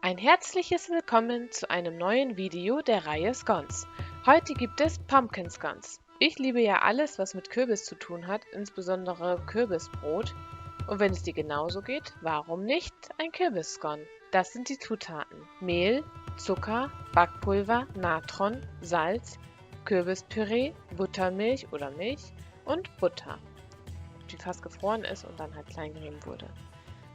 Ein herzliches Willkommen zu einem neuen Video der Reihe Scones. Heute gibt es Pumpkin Scones. Ich liebe ja alles, was mit Kürbis zu tun hat, insbesondere Kürbisbrot. Und wenn es dir genauso geht, warum nicht ein Kürbisscone? Das sind die Zutaten: Mehl, Zucker, Backpulver, Natron, Salz, Kürbispüree, Buttermilch oder Milch und Butter, die fast gefroren ist und dann halt klein gerieben wurde.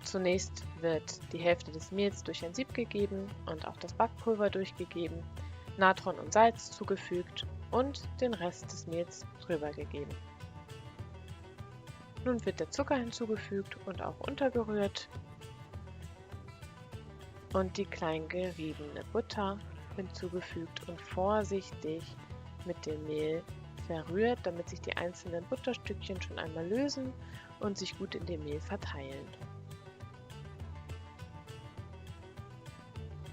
Zunächst wird die Hälfte des Mehls durch ein Sieb gegeben und auch das Backpulver durchgegeben, Natron und Salz zugefügt und den Rest des Mehls drüber gegeben. Nun wird der Zucker hinzugefügt und auch untergerührt und die klein geriebene Butter hinzugefügt und vorsichtig mit dem Mehl verrührt, damit sich die einzelnen Butterstückchen schon einmal lösen und sich gut in dem Mehl verteilen.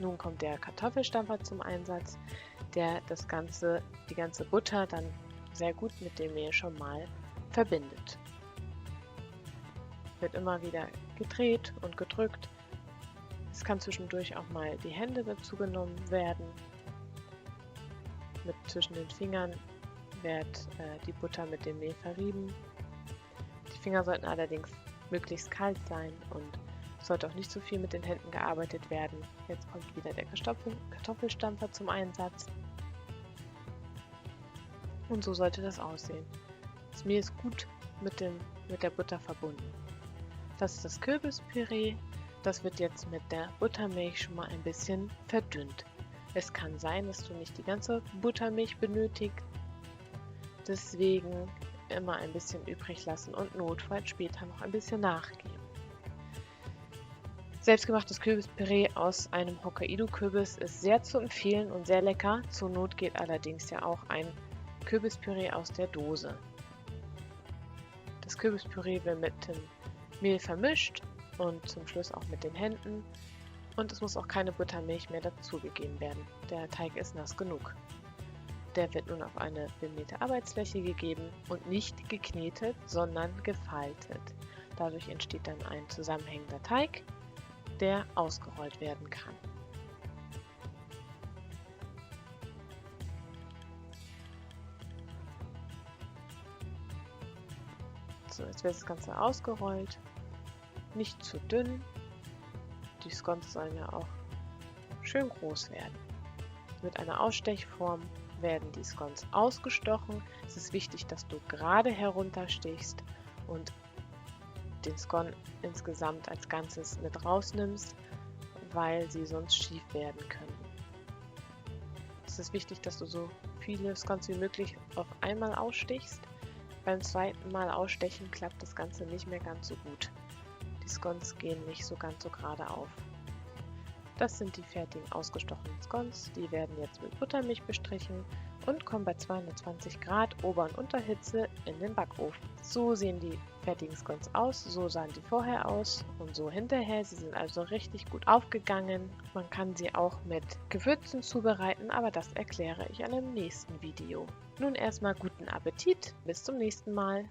Nun kommt der Kartoffelstampfer zum Einsatz, der die ganze Butter dann sehr gut mit dem Mehl schon mal verbindet. Wird immer wieder gedreht und gedrückt. Es kann zwischendurch auch mal die Hände dazu genommen werden. Zwischen den Fingern wird die Butter mit dem Mehl verrieben. Die Finger sollten allerdings möglichst kalt sein und es sollte auch nicht so viel mit den Händen gearbeitet werden. Jetzt kommt wieder der Kartoffelstampfer zum Einsatz. Und so sollte das aussehen. Das Mehl ist gut mit der Butter verbunden. Das ist das Kürbispüree. Das wird jetzt mit der Buttermilch schon mal ein bisschen verdünnt. Es kann sein, dass du nicht die ganze Buttermilch benötigst. Deswegen immer ein bisschen übrig lassen und notfalls später noch ein bisschen nachgeben. Selbstgemachtes Kürbispüree aus einem Hokkaido-Kürbis ist sehr zu empfehlen und sehr lecker. Zur Not geht allerdings ja auch ein Kürbispüree aus der Dose. Das Kürbispüree wird mit dem Mehl vermischt und zum Schluss auch mit den Händen. Und es muss auch keine Buttermilch mehr dazugegeben werden. Der Teig ist nass genug. Der wird nun auf eine bemehlte Arbeitsfläche gegeben und nicht geknetet, sondern gefaltet. Dadurch entsteht dann ein zusammenhängender Teig, der ausgerollt werden kann. So, jetzt wird das Ganze ausgerollt. Nicht zu dünn. Die Scones sollen ja auch schön groß werden. Mit einer Ausstechform werden die Scones ausgestochen. Es ist wichtig, dass du gerade herunterstichst und den Scone insgesamt als Ganzes mit rausnimmst, weil sie sonst schief werden können. Es ist wichtig, dass du so viele Scones wie möglich auf einmal ausstichst. Beim zweiten Mal ausstechen klappt das Ganze nicht mehr ganz so gut. Die Scones gehen nicht so ganz so gerade auf. Das sind die fertigen ausgestochenen Scones. Die werden jetzt mit Buttermilch bestrichen und kommen bei 220 Grad Ober- und Unterhitze in den Backofen. So sehen die fertigen Scones aus, so sahen die vorher aus und so hinterher. Sie sind also richtig gut aufgegangen. Man kann sie auch mit Gewürzen zubereiten, aber das erkläre ich in einem nächsten Video. Nun erstmal guten Appetit, bis zum nächsten Mal.